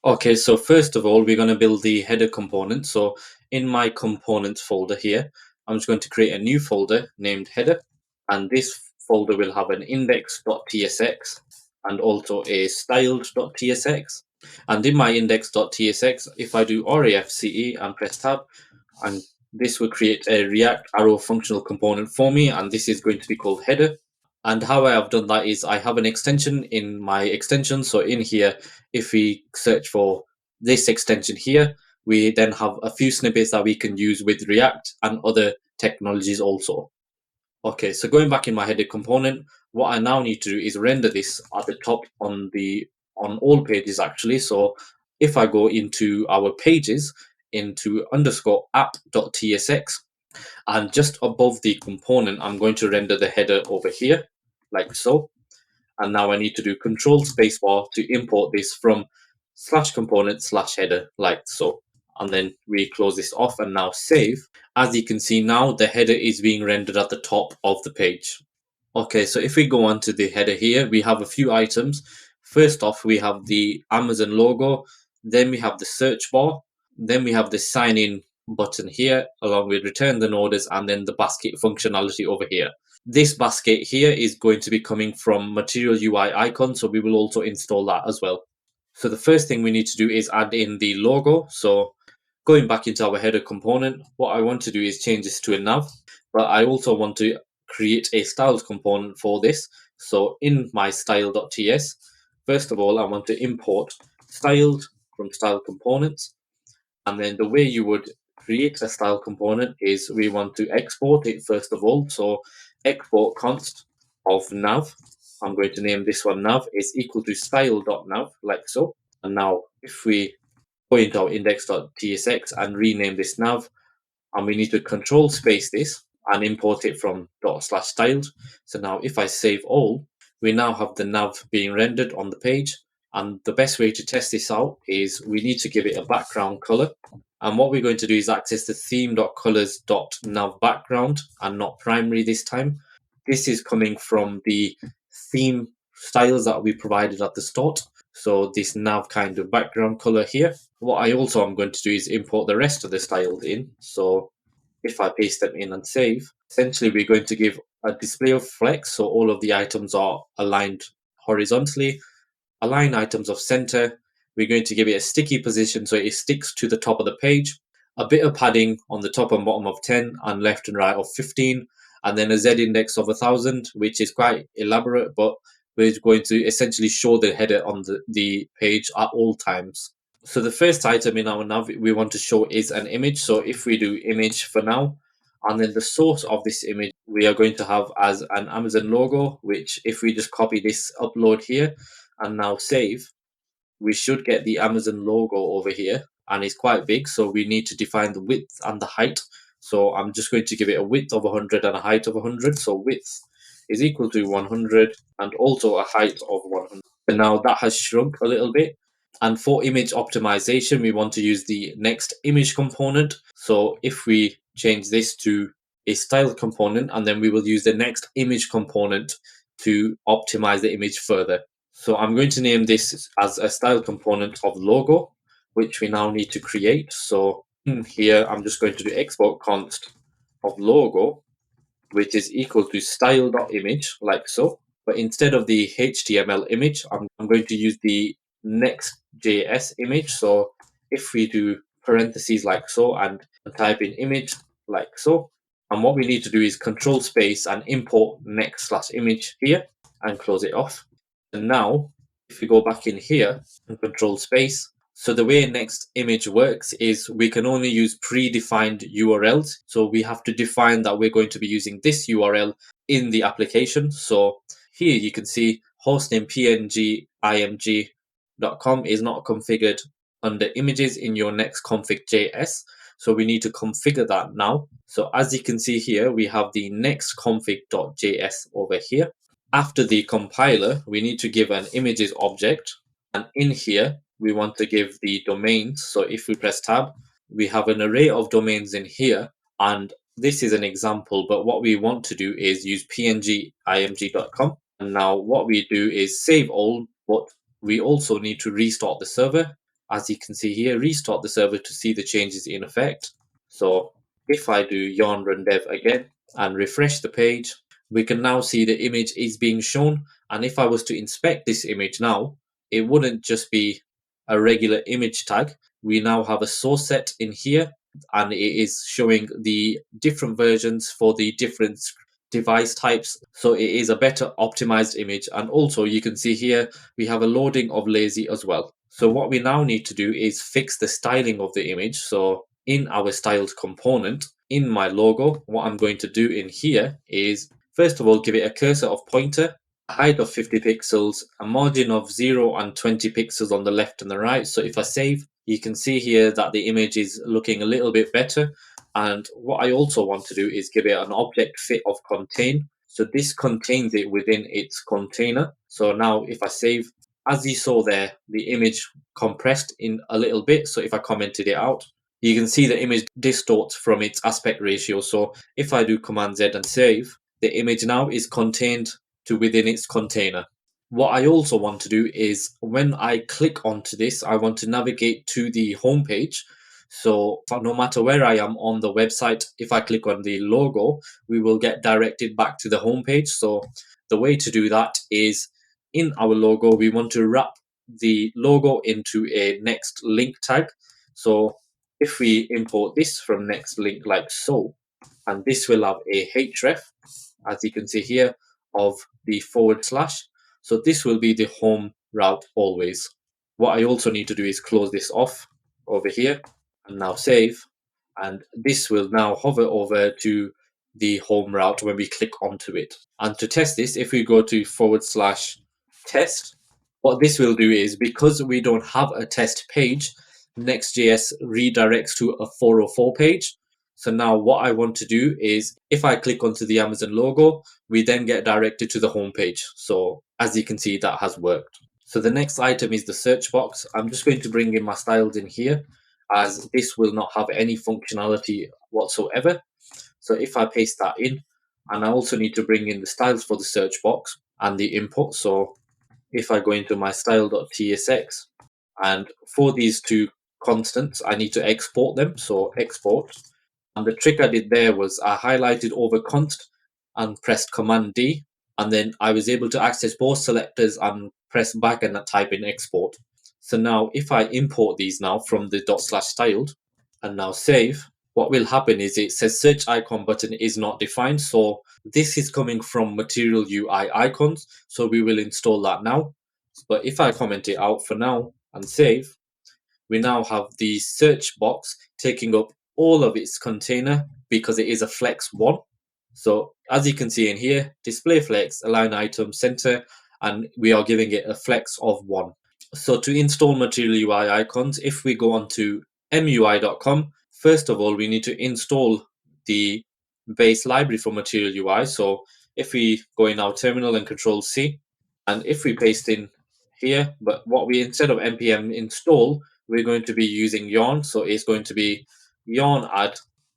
Okay, so first of all, we're going to build the header component. So in my components folder here, I'm just going to create a new folder named header. And this folder will have an index.tsx and also a styled.tsx. And in my index.tsx, if I do RAFCE and press tab, and this will create a React arrow functional component for me. And this is going to be called header. And how I have done that is I have an extension in my extension. So in here, if we search for this extension here, we then have a few snippets that we can use with React and other technologies also. Okay, so going back in my header component, what I now need to do is render this at the top on all pages actually. So if I go into our pages into underscore app.tsx, and just above the component, I'm going to render the header over here, like so. And now I need to do control spacebar to import this from slash component slash header, like so. And then we close this off and now save. As you can see now, the header is being rendered at the top of the page. Okay, so if we go on to the header here, we have a few items. First off, we have the Amazon logo, then we have the search bar, then we have the sign in button here, along with return the orders, and then the basket functionality over here. This basket here is going to be coming from Material UI icon, so we will also install that as well. So the first thing we need to do is add in the logo. So going back into our header component, what I want to do is change this to a nav, but I also want to create a styled component for this. So in my style.ts, first of all, I want to import styled from style components. And then the way you would create a style component is we want to export it first of all. So export const of nav. I'm going to name this one nav is equal to style.nav, like so. And now if we go into our index.tsx and rename this nav, and we need to control space this and import it from /styled. So now if I save all, we now have the nav being rendered on the page. And the best way to test this out is we need to give it a background color. And what we're going to do is access the theme.colors.nav background and not primary this time. This is coming from the theme styles that we provided at the start. So this nav kind of background color here. What I also am going to do is import the rest of the styles in. So if I paste them in and save, essentially we're going to give a display of flex. So all of the items are aligned horizontally, align items of center. We're going to give it a sticky position so it sticks to the top of the page, a bit of padding on the top and bottom of 10 and left and right of 15, and then a Z index of 1000, which is quite elaborate, but we're going to essentially show the header on the page at all times. So the first item in our nav we want to show is an image. So if we do image for now, and then the source of this image we are going to have as an Amazon logo, which if we just copy this upload here and now save, we should get the Amazon logo over here, and it's quite big, so we need to define the width and the height. So I'm just going to give it a width of 100 and a height of 100. So width is equal to 100 and also a height of 100. And now that has shrunk a little bit. And for image optimization, we want to use the next image component. So if we change this to a style component, and then we will use the next image component to optimize the image further. So I'm going to name this as a style component of logo, which we now need to create. So here I'm just going to do export const of logo, which is equal to style.image, like so. But instead of the HTML image, I'm going to use the next.js image. So if we do parentheses like so and type in image like so, and what we need to do is control space and import next/image here and close it off. And now if we go back in here and control space, so the way next image works is we can only use predefined URLs. So we have to define that we're going to be using this URL in the application. So here you can see hostname pngimg.com is not configured under images in your next config.js. So we need to configure that now. So as you can see here, we have the next config.js over here. After the compiler, we need to give an images object. And in here, we want to give the domains. So if we press tab, we have an array of domains in here. And this is an example, but what we want to do is use pngimg.com. And now what we do is save all, but we also need to restart the server. as you can see here, restart the server to see the changes in effect. So if I do yarn run dev again and refresh the page, we can now see the image is being shown. And if I was to inspect this image now, it wouldn't just be a regular image tag. We now have a source set in here, and it is showing the different versions for the different device types. So it is a better optimized image. And also you can see here we have a loading of lazy as well. So what we now need to do is fix the styling of the image. So in our styled component, in my logo, what I'm going to do in here is first of all give it a cursor of pointer, a height of 50 pixels, a margin of 0 and 20 pixels on the left and the right. So if I save, you can see here that the image is looking a little bit better. And what I also want to do is give it an object fit of contain. So this contains it within its container. So now if I save, as you saw there, the image compressed in a little bit. So if I commented it out, you can see the image distorts from its aspect ratio. So if I do Command Z and save, the image now is contained to within its container. What I also want to do is when I click onto this, I want to navigate to the home page. So no matter where I am on the website, if I click on the logo, we will get directed back to the home page. So the way to do that is in our logo, we want to wrap the logo into a next link tag. So if we import this from next link like so, and this will have a href, as you can see here, of the forward slash. So this will be the home route always. What I also need to do is close this off over here and now save. And this will now hover over to the home route when we click onto it. And to test this, if we go to forward slash test, what this will do is because we don't have a test page, Next.js redirects to a 404 page. So now what I want to do is if I click onto the Amazon logo, we then get directed to the home page. So as you can see, that has worked. So the next item is the search box. I'm just going to bring in my styles in here as this will not have any functionality whatsoever. So if I paste that in, and I also need to bring in the styles for the search box and the input. So if I go into my style.tsx, and for these two constants, I need to export them. So export. And the trick I did there was I highlighted over const and pressed Command D. And then I was able to access both selectors and press back and type in export. So now if I import these now from the /styled and now save, what will happen is it says search icon button is not defined. So this is coming from Material UI icons. So we will install that now. But if I comment it out for now and save, we now have the search box taking up all of its container because it is a flex 1. So as you can see in here, display flex, align item center, and we are giving it a flex of 1. So to install Material UI icons, if we go on to mui.com, first of all, we need to install the base library for Material UI. So if we go in our terminal and Control C, and if we paste in here, but what we instead of npm install, we're going to be using yarn. So it's going to be yarn add,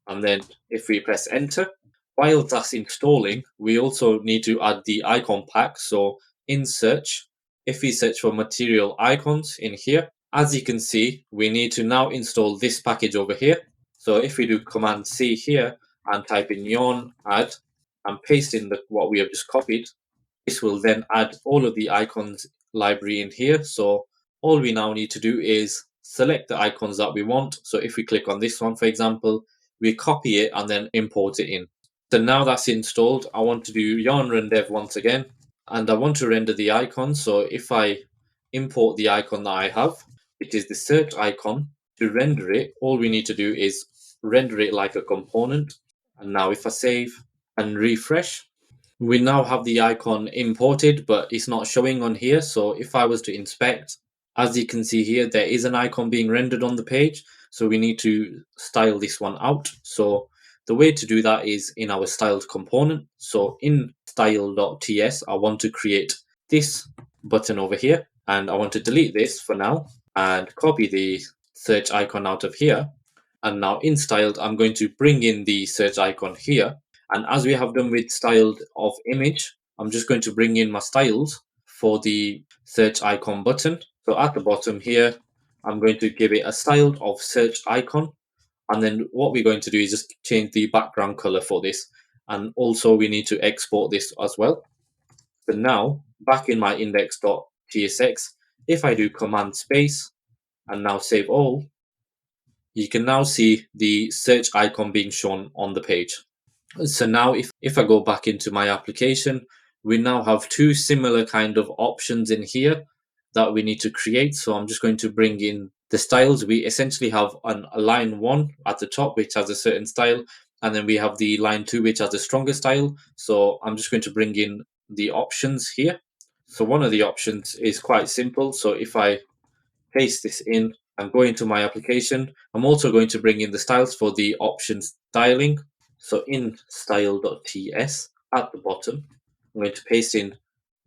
and then if we press enter, while that's installing, we also need to add the icon pack. So in search, if we search for material icons in here, as you can see, we need to now install this package over here. So if we do Command C here and type in yarn add and paste in what we have just copied, this will then add all of the icons library in here. So all we now need to do is select the icons that we want. So if we click on this one, for example, we copy it and then import it in. So now that's installed, I want to do yarn run dev once again, and I want to render the icon. So if I import the icon that I have, which is the search icon, to render it, all we need to do is render it like a component. And now if I save and refresh, we now have the icon imported, but it's not showing on here. So if I was to inspect, as you can see here, there is an icon being rendered on the page. So we need to style this one out. So the way to do that is in our styled component. So in style.ts, I want to create this button over here, and I want to delete this for now and copy the search icon out of here. And now in styled, I'm going to bring in the search icon here. And as we have done with styled of image, I'm just going to bring in my styles for the search icon button. So at the bottom here, I'm going to give it a style of search icon. And then what we're going to do is just change the background color for this. And also we need to export this as well. So now back in my index.tsx, if I do command space and now save all, you can now see the search icon being shown on the page. So now if I go back into my application, we now have two similar kind of options in here that we need to create. So I'm just going to bring in the styles. We essentially have a line 1 at the top, which has a certain style, and then we have the line 2, which has a stronger style. So I'm just going to bring in the options here. So one of the options is quite simple. So if I paste this in and go into my application, I'm also going to bring in the styles for the option styling. So in style.ts at the bottom, I'm going to paste in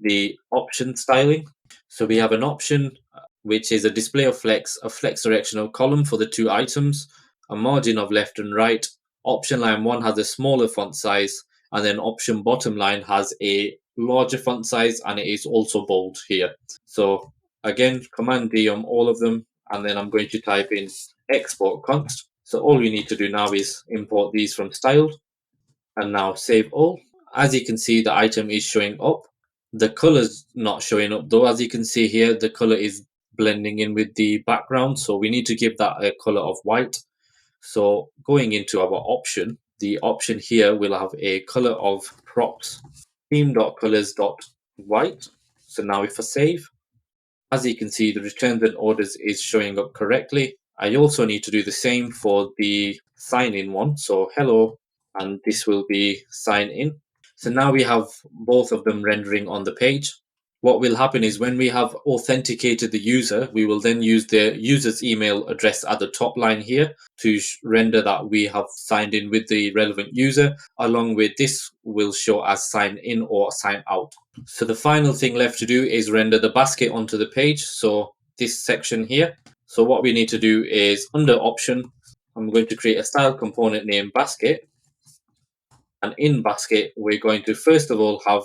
the option styling. So we have an option which is a display of flex, a flex directional column for the two items, a margin of left and right. Option line 1 has a smaller font size, and then option bottom line has a larger font size, and it is also bold here. So again, Command D on all of them, and then I'm going to type in export const. So all we need to do now is import these from styled, and now save all. As you can see, the item is showing up. The color's not showing up though. As you can see here, the color is blending in with the background, so we need to give that a color of white. So going into our option, the option here will have a color of props theme.colors.white. So now if I save, as you can see, the returns and orders is showing up correctly. I also need to do the same for the sign in one. So hello, and this will be sign in. So now we have both of them rendering on the page. What will happen is when we have authenticated the user, we will then use the user's email address at the top line here to render that we have signed in with the relevant user. Along with this will show as sign in or sign out. So the final thing left to do is render the basket onto the page. So this section here. So what we need to do is under option, I'm going to create a style component named basket. And in basket, we're going to first of all have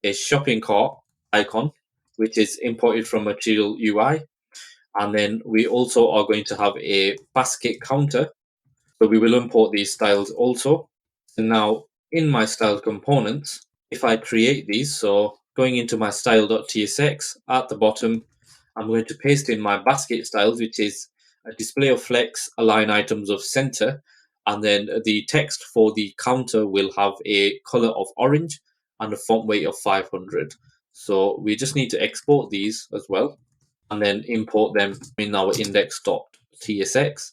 a shopping cart icon, which is imported from Material UI. And then we also are going to have a basket counter. So we will import these styles also. And now in my style components, if I create these, so going into my style.tsx at the bottom, I'm going to paste in my basket styles, which is a display of flex, align items of center, and then the text for the counter will have a color of orange and a font weight of 500. So we just need to export these as well and then import them in our index.tsx.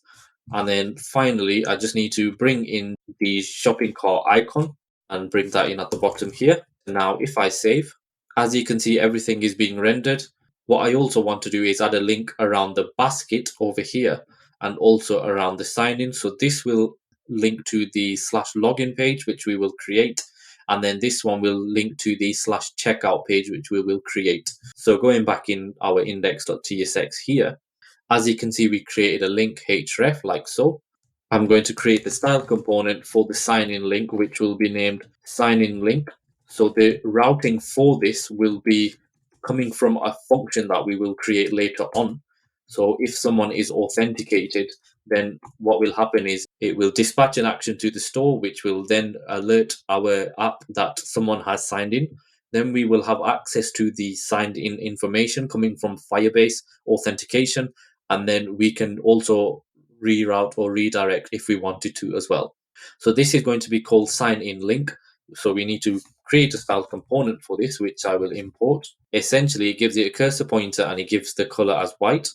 And then finally, I just need to bring in the shopping cart icon and bring that in at the bottom here. Now, if I save, as you can see, everything is being rendered. What I also want to do is add a link around the basket over here and also around the sign in. So this will link to the /login page, which we will create. And then this one will link to the /checkout page, which we will create. So going back in our index.tsx here, as you can see, we created a link href like so. I'm going to create the style component for the sign in link, which will be named sign in link. So the routing for this will be coming from a function that we will create later on. So if someone is authenticated, then what will happen is it will dispatch an action to the store, which will then alert our app that someone has signed in. Then we will have access to the signed in information coming from Firebase authentication. And then we can also reroute or redirect if we wanted to as well. So this is going to be called sign in link. So we need to create a style component for this, which I will import. Essentially, it gives it a cursor pointer and it gives the color as white.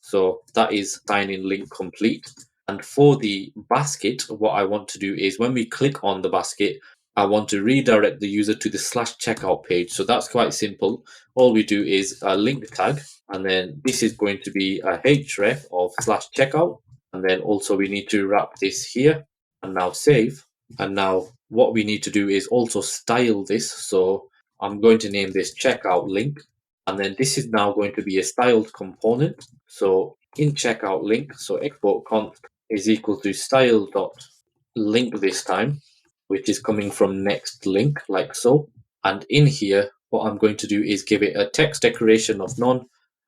So that is sign in link complete. And for the basket, what I want to do is when we click on the basket, I want to redirect the user to the /checkout page. So that's quite simple. All we do is a link tag, and then this is going to be a href of /checkout. And then also we need to wrap this here and now save. And now what we need to do is also style this. So I'm going to name this checkout link. And then this is now going to be a styled component. So in checkout link, so export const is equal to style.link this time, which is coming from next link like so. And in here, what I'm going to do is give it a text decoration of none.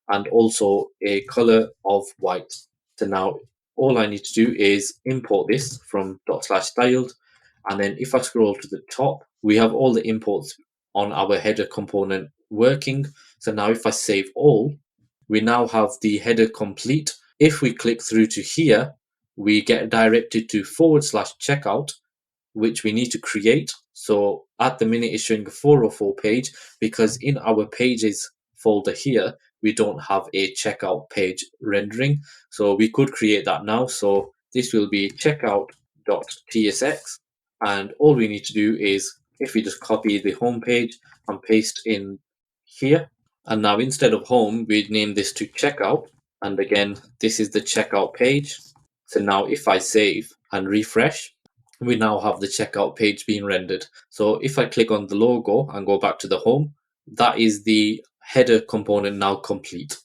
and also a color of white. So now all I need to do is import this from /styled, and then if I scroll to the top, we have all the imports on our header component working. So now if I save all, we now have the header complete. If we click through to here, we get directed to /checkout, which we need to create. So at the minute it's showing a 404 page because in our pages folder here, we don't have a checkout page rendering. So we could create that now. So this will be checkout.tsx. And all we need to do is if we just copy the home page and paste in here. And now instead of home, we name this to checkout. And again, this is the checkout page. So now if I save and refresh, we now have the checkout page being rendered. So if I click on the logo and go back to the home, that is the header component now complete.